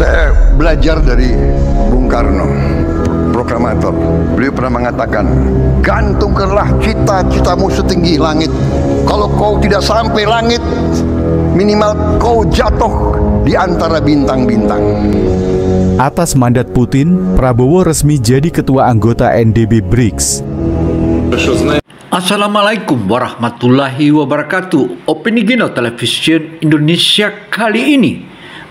Saya belajar dari Bung Karno, proklamator. Beliau pernah mengatakan, gantungkanlah cita-citamu setinggi langit. Kalau kau tidak sampai langit, minimal kau jatuh di antara bintang-bintang. Atas mandat Putin, Prabowo resmi jadi ketua anggota NDB BRICS. Assalamualaikum warahmatullahi wabarakatuh. Opini Gino Television Indonesia kali ini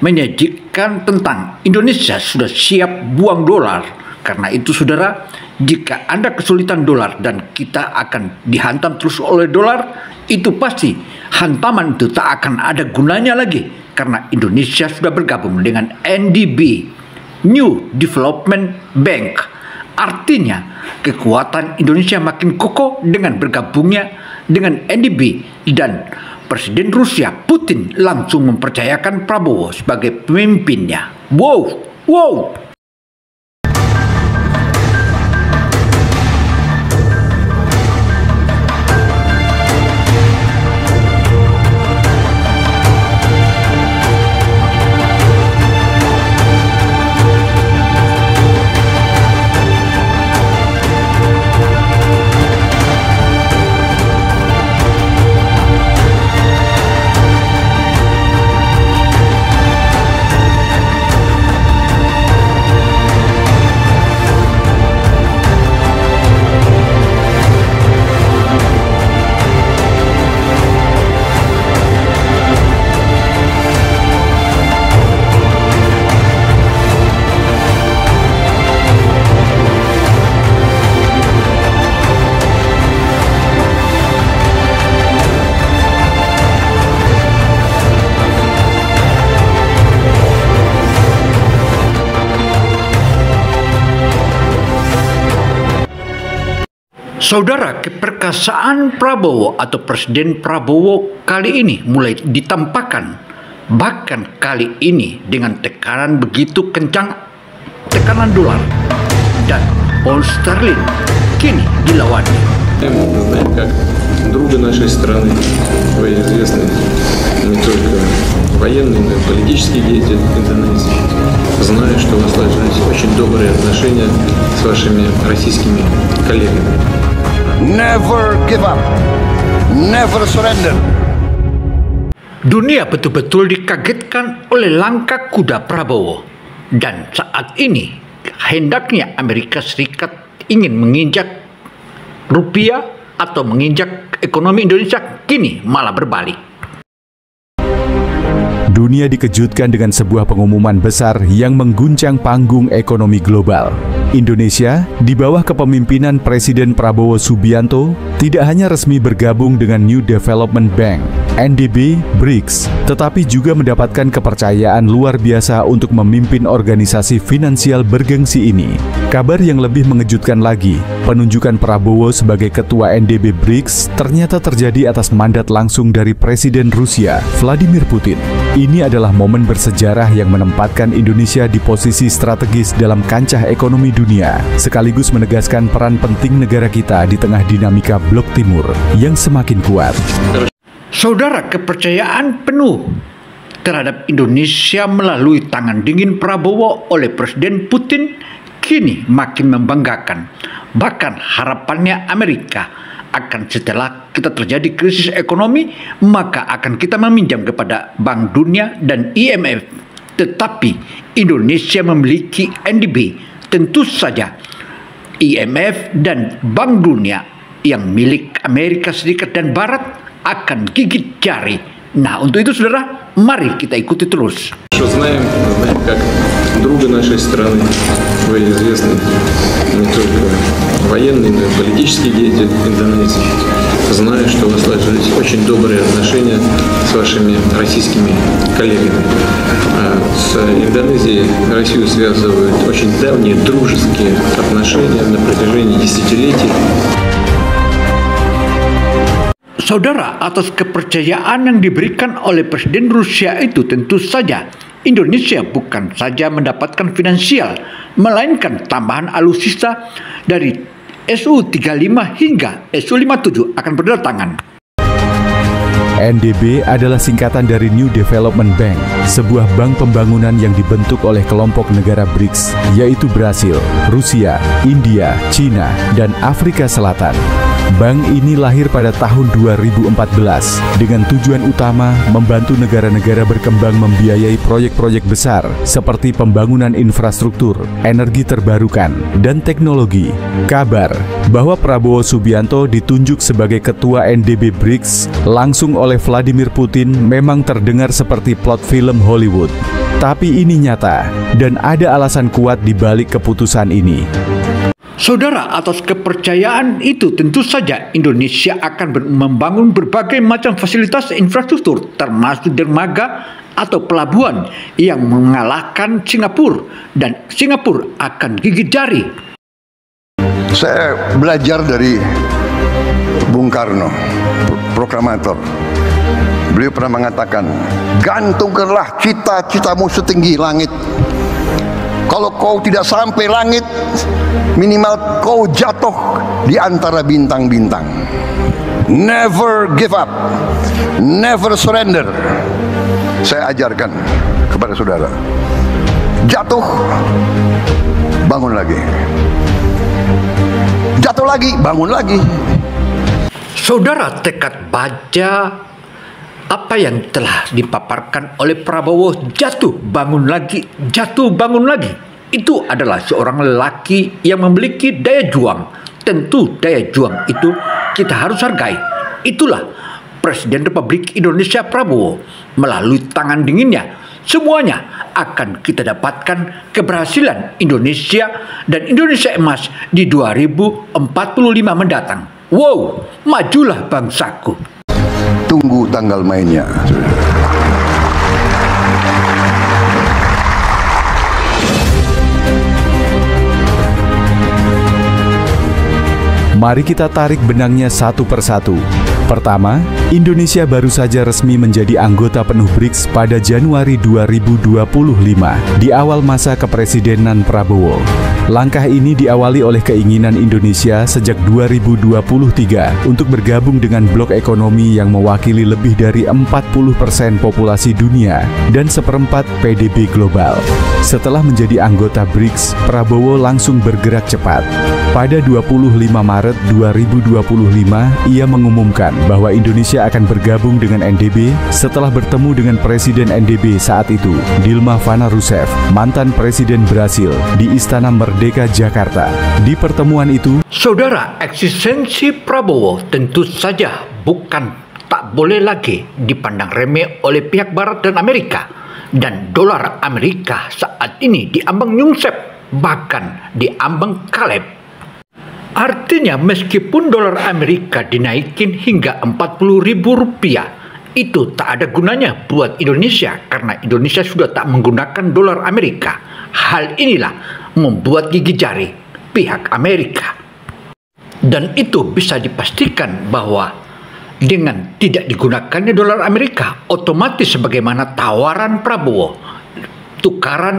menyajikan tentang Indonesia sudah siap buang dolar. Karena itu saudara, jika Anda kesulitan dolar dan kita akan dihantam terus oleh dolar, itu pasti hantaman itu tak akan ada gunanya lagi. Karena Indonesia sudah bergabung dengan NDB, New Development Bank. Artinya kekuatan Indonesia makin kokoh dengan bergabungnya dengan NDB, dan Presiden Rusia Putin langsung mempercayakan Prabowo sebagai pemimpinnya. Wow. Saudara, keperkasaan Prabowo atau Presiden Prabowo kali ini mulai ditampakkan. Bahkan kali ini dengan tekanan begitu kencang, tekanan dolar dan pound sterling kini dilawannya. Как друга нашей страны, вы известны не только военный, но и политический деятель Индонезии. Знаю, что у вас сложились очень добрые отношения с вашими российскими коллегами. Never give up, never surrender. Dunia betul-betul dikagetkan oleh langkah kuda Prabowo. Dan saat ini hendaknya Amerika Serikat ingin menginjak rupiah atau menginjak ekonomi Indonesia, kini malah berbalik. Dunia dikejutkan dengan sebuah pengumuman besar yang mengguncang panggung ekonomi global. Indonesia, di bawah kepemimpinan Presiden Prabowo Subianto, tidak hanya resmi bergabung dengan New Development Bank, NDB, BRICS, tetapi juga mendapatkan kepercayaan luar biasa untuk memimpin organisasi finansial bergengsi ini. Kabar yang lebih mengejutkan lagi, penunjukan Prabowo sebagai ketua NDB BRICS ternyata terjadi atas mandat langsung dari Presiden Rusia, Vladimir Putin. Ini adalah momen bersejarah yang menempatkan Indonesia di posisi strategis dalam kancah ekonomi dunia, sekaligus menegaskan peran penting negara kita di tengah dinamika Blok Timur yang semakin kuat. Saudara, kepercayaan penuh terhadap Indonesia melalui tangan dingin Prabowo oleh Presiden Putin kini makin membanggakan. Bahkan harapannya Amerika akan setelah kita terjadi krisis ekonomi, maka akan kita meminjam kepada Bank Dunia dan IMF. Tetapi Indonesia memiliki NDB, tentu saja IMF dan Bank Dunia yang milik Amerika Serikat dan Barat akan gigit jari. Nah, untuk itu saudara, mari kita ikuti terus. Знаем, как друга нашей страны, вы известны не только военный, но и политический деятель Индонезии. Знаю, что у вас сложились очень добрые отношения с вашими российскими коллегами. С Индонезией Россию связывают очень давние дружеские отношения на протяжении десятилетий. Saudara, atas kepercayaan yang diberikan oleh Presiden Rusia itu, tentu saja Indonesia bukan saja mendapatkan finansial, melainkan tambahan alutsista dari Su-35 hingga Su-57 akan berdatangan. NDB adalah singkatan dari New Development Bank, sebuah bank pembangunan yang dibentuk oleh kelompok negara BRICS, yaitu Brasil, Rusia, India, China, dan Afrika Selatan. Bank ini lahir pada tahun 2014 dengan tujuan utama membantu negara-negara berkembang membiayai proyek-proyek besar seperti pembangunan infrastruktur, energi terbarukan, dan teknologi. Kabar bahwa Prabowo Subianto ditunjuk sebagai ketua NDB BRICS langsung oleh Vladimir Putin memang terdengar seperti plot film Hollywood. Tapi ini nyata dan ada alasan kuat di balik keputusan ini. Saudara, atas kepercayaan itu tentu saja Indonesia akan membangun berbagai macam fasilitas infrastruktur termasuk dermaga atau pelabuhan yang mengalahkan Singapura, dan Singapura akan gigit jari. Saya belajar dari Bung Karno, proklamator. Beliau pernah mengatakan, gantungkanlah cita-citamu setinggi langit. Kalau kau tidak sampai langit, minimal kau jatuh di antara bintang-bintang. Never give up, never surrender. Saya ajarkan kepada saudara. Jatuh, bangun lagi. Jatuh lagi, bangun lagi. Saudara, tekad baja apa yang telah dipaparkan oleh Prabowo, jatuh bangun lagi, jatuh bangun lagi, itu adalah seorang lelaki yang memiliki daya juang. Tentu daya juang itu kita harus hargai. Itulah Presiden Republik Indonesia Prabowo. Melalui tangan dinginnya, semuanya akan kita dapatkan keberhasilan Indonesia dan Indonesia emas di 2045 mendatang. Wow, majulah bangsaku. Tunggu tanggal mainnya. Mari kita tarik benangnya satu persatu. Pertama, Indonesia baru saja resmi menjadi anggota penuh BRICS pada Januari 2025 di awal masa kepresidenan Prabowo. Langkah ini diawali oleh keinginan Indonesia sejak 2023 untuk bergabung dengan blok ekonomi yang mewakili lebih dari 40% populasi dunia dan seperempat PDB global. Setelah menjadi anggota BRICS, Prabowo langsung bergerak cepat. Pada 25 Maret 2025, ia mengumumkan bahwa Indonesia akan bergabung dengan NDB setelah bertemu dengan Presiden NDB saat itu, Dilma Vana Rousseff, mantan Presiden Brasil, di Istana Merdeka, Jakarta. Di pertemuan itu, saudara, eksistensi Prabowo tentu saja tak boleh lagi dipandang remeh oleh pihak Barat dan Amerika. Dan dolar Amerika saat ini diambang nyungsep, bahkan diambang kaleb. Artinya meskipun dolar Amerika dinaikin hingga Rp40.000, itu tak ada gunanya buat Indonesia karena Indonesia sudah tak menggunakan dolar Amerika. Hal inilah membuat gigi jari pihak Amerika. Dan itu bisa dipastikan bahwa dengan tidak digunakannya dolar Amerika, otomatis sebagaimana tawaran Prabowo,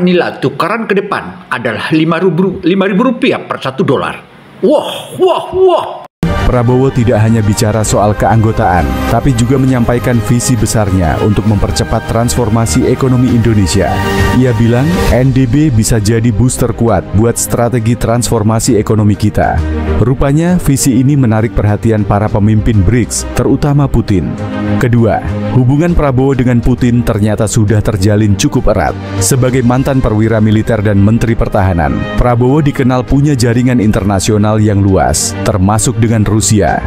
nilai tukaran ke depan adalah Rp5.000 per $1. Wah. Prabowo tidak hanya bicara soal keanggotaan, tapi juga menyampaikan visi besarnya untuk mempercepat transformasi ekonomi Indonesia. Ia bilang, NDB bisa jadi booster kuat buat strategi transformasi ekonomi kita. Rupanya, visi ini menarik perhatian para pemimpin BRICS, terutama Putin. Kedua, hubungan Prabowo dengan Putin ternyata sudah terjalin cukup erat. Sebagai mantan perwira militer dan menteri pertahanan, Prabowo dikenal punya jaringan internasional yang luas, termasuk dengan Rusia.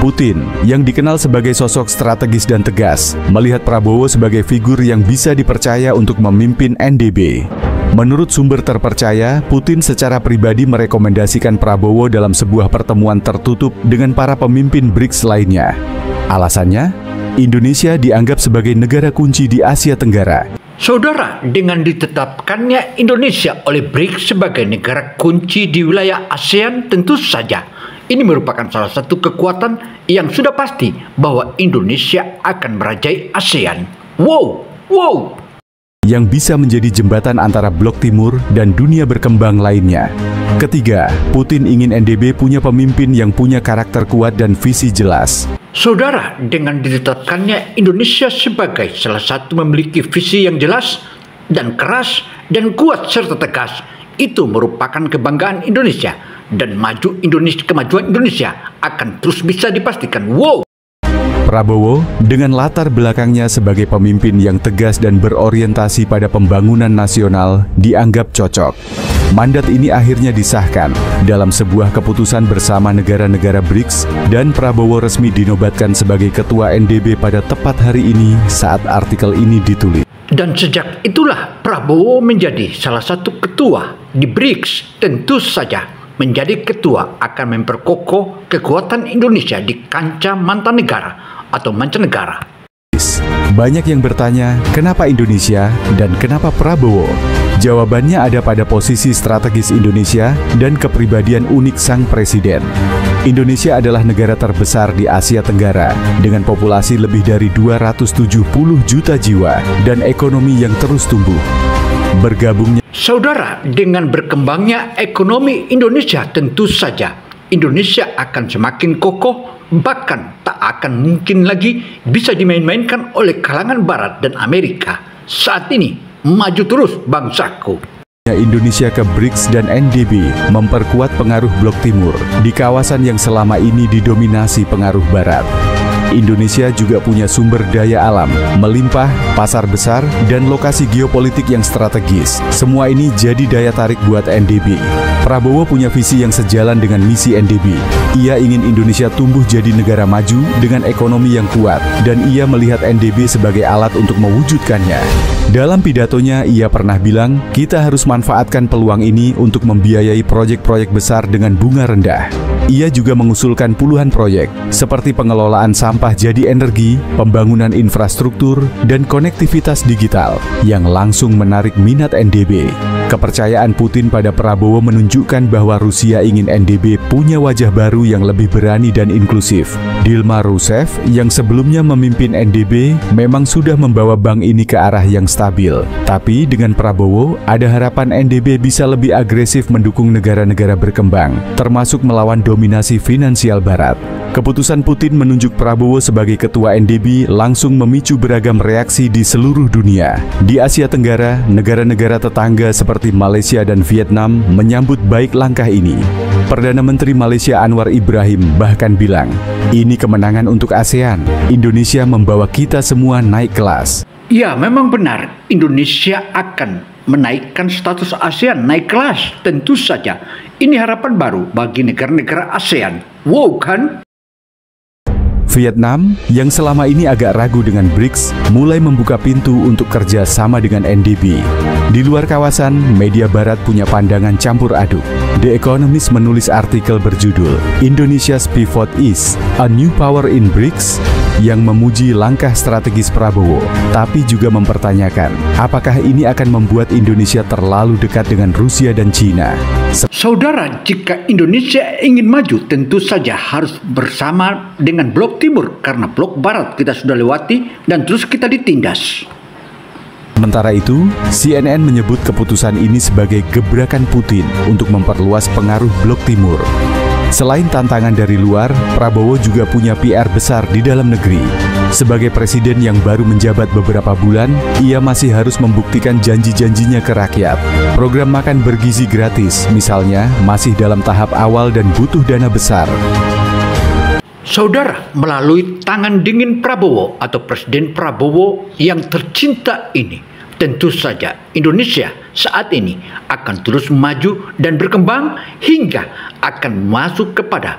Putin, yang dikenal sebagai sosok strategis dan tegas, melihat Prabowo sebagai figur yang bisa dipercaya untuk memimpin NDB. Menurut sumber terpercaya, Putin secara pribadi merekomendasikan Prabowo dalam sebuah pertemuan tertutup dengan para pemimpin BRICS lainnya. Alasannya, Indonesia dianggap sebagai negara kunci di Asia Tenggara. Saudara, dengan ditetapkannya Indonesia oleh BRICS sebagai negara kunci di wilayah ASEAN, tentu saja ini merupakan salah satu kekuatan yang sudah pasti bahwa Indonesia akan merajai ASEAN. Wow. Yang bisa menjadi jembatan antara blok timur dan dunia berkembang lainnya. Ketiga, Putin ingin NDB punya pemimpin yang punya karakter kuat dan visi jelas. Saudara, dengan ditetapkannya Indonesia sebagai salah satu memiliki visi yang jelas dan keras dan kuat serta tegas, itu merupakan kebanggaan Indonesia dan kemajuan Indonesia akan terus bisa dipastikan. Wow! Prabowo dengan latar belakangnya sebagai pemimpin yang tegas dan berorientasi pada pembangunan nasional dianggap cocok. Mandat ini akhirnya disahkan dalam sebuah keputusan bersama negara-negara BRICS dan Prabowo resmi dinobatkan sebagai Ketua NDB pada tepat hari ini saat artikel ini ditulis. Dan sejak itulah Prabowo menjadi salah satu ketua di BRICS. Tentu saja menjadi ketua akan memperkokoh kekuatan Indonesia di kancah mancanegara atau mancanegara. Banyak yang bertanya, kenapa Indonesia dan kenapa Prabowo? Jawabannya ada pada posisi strategis Indonesia dan kepribadian unik sang presiden. Indonesia adalah negara terbesar di Asia Tenggara dengan populasi lebih dari 270 juta jiwa dan ekonomi yang terus tumbuh. Bergabungnya Saudara, dengan berkembangnya ekonomi Indonesia, tentu saja Indonesia akan semakin kokoh, bahkan tak akan mungkin lagi bisa dimain-mainkan oleh kalangan Barat dan Amerika. Saat ini, maju terus bangsaku. Indonesia ke BRICS dan NDB memperkuat pengaruh Blok Timur di kawasan yang selama ini didominasi pengaruh Barat. Indonesia juga punya sumber daya alam, melimpah, pasar besar, dan lokasi geopolitik yang strategis. Semua ini jadi daya tarik buat NDB. Prabowo punya visi yang sejalan dengan misi NDB. Ia ingin Indonesia tumbuh jadi negara maju dengan ekonomi yang kuat, dan ia melihat NDB sebagai alat untuk mewujudkannya. Dalam pidatonya, ia pernah bilang, kita harus manfaatkan peluang ini untuk membiayai proyek-proyek besar dengan bunga rendah. Ia juga mengusulkan puluhan proyek, seperti pengelolaan sampah jadi energi, pembangunan infrastruktur, dan konektivitas digital, yang langsung menarik minat NDB. Kepercayaan Putin pada Prabowo menunjukkan bahwa Rusia ingin NDB punya wajah baru yang lebih berani dan inklusif. Dilma Rousseff, yang sebelumnya memimpin NDB, memang sudah membawa bank ini ke arah yang stabil. Tapi dengan Prabowo, ada harapan NDB bisa lebih agresif mendukung negara-negara berkembang, termasuk melawan dominasi finansial Barat. Keputusan Putin menunjuk Prabowo sebagai ketua NDB langsung memicu beragam reaksi di seluruh dunia. Di Asia Tenggara, negara-negara tetangga seperti Malaysia dan Vietnam menyambut baik langkah ini. Perdana Menteri Malaysia Anwar Ibrahim bahkan bilang, ini kemenangan untuk ASEAN. Indonesia membawa kita semua naik kelas. Ya, memang benar, Indonesia akan menaikkan status ASEAN naik kelas. Tentu saja, ini harapan baru bagi negara-negara ASEAN. Wow kan? Vietnam, yang selama ini agak ragu dengan BRICS, mulai membuka pintu untuk kerja sama dengan NDB. Di luar kawasan, media Barat punya pandangan campur aduk. The Economist menulis artikel berjudul Indonesia's Pivot is a New Power in BRICS, yang memuji langkah strategis Prabowo, tapi juga mempertanyakan apakah ini akan membuat Indonesia terlalu dekat dengan Rusia dan China. Saudara, jika Indonesia ingin maju, tentu saja harus bersama dengan Blok Timur, karena Blok Barat kita sudah lewati dan terus kita ditindas. Sementara itu, CNN menyebut keputusan ini sebagai gebrakan Putin untuk memperluas pengaruh Blok Timur. Selain tantangan dari luar, Prabowo juga punya PR besar di dalam negeri. Sebagai presiden yang baru menjabat beberapa bulan, ia masih harus membuktikan janji-janjinya ke rakyat. Program makan bergizi gratis, misalnya, masih dalam tahap awal dan butuh dana besar. Saudara, melalui tangan dingin Prabowo atau Presiden Prabowo yang tercinta ini, tentu saja Indonesia saat ini akan terus maju dan berkembang hingga akan masuk kepada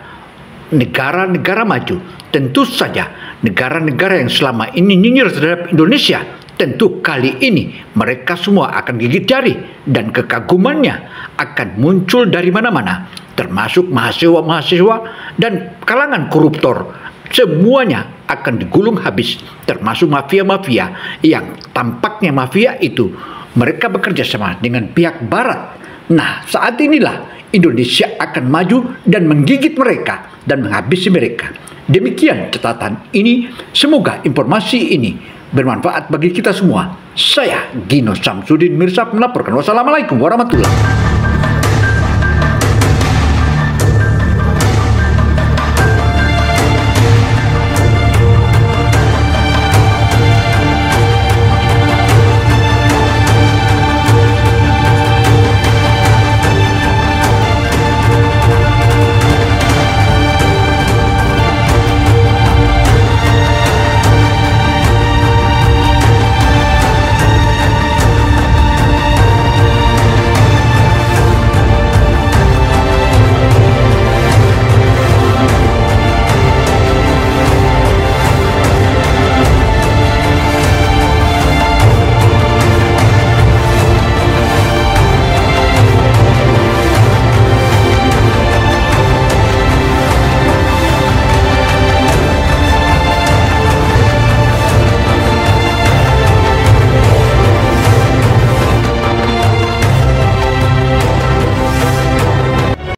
negara-negara maju. Tentu saja negara-negara yang selama ini nyinyir terhadap Indonesia, tentu kali ini mereka semua akan gigit jari dan kekagumannya akan muncul dari mana-mana, termasuk mahasiswa-mahasiswa dan kalangan koruptor. Semuanya akan digulung habis, termasuk mafia-mafia yang tampaknya mafia itu mereka bekerja sama dengan pihak Barat. Nah, saat inilah Indonesia akan maju dan menggigit mereka dan menghabisi mereka. Demikian catatan ini. Semoga informasi ini bermanfaat bagi kita semua. Saya Gino Samsudin Mirsad melaporkan. Wassalamualaikum warahmatullahi wabarakatuh.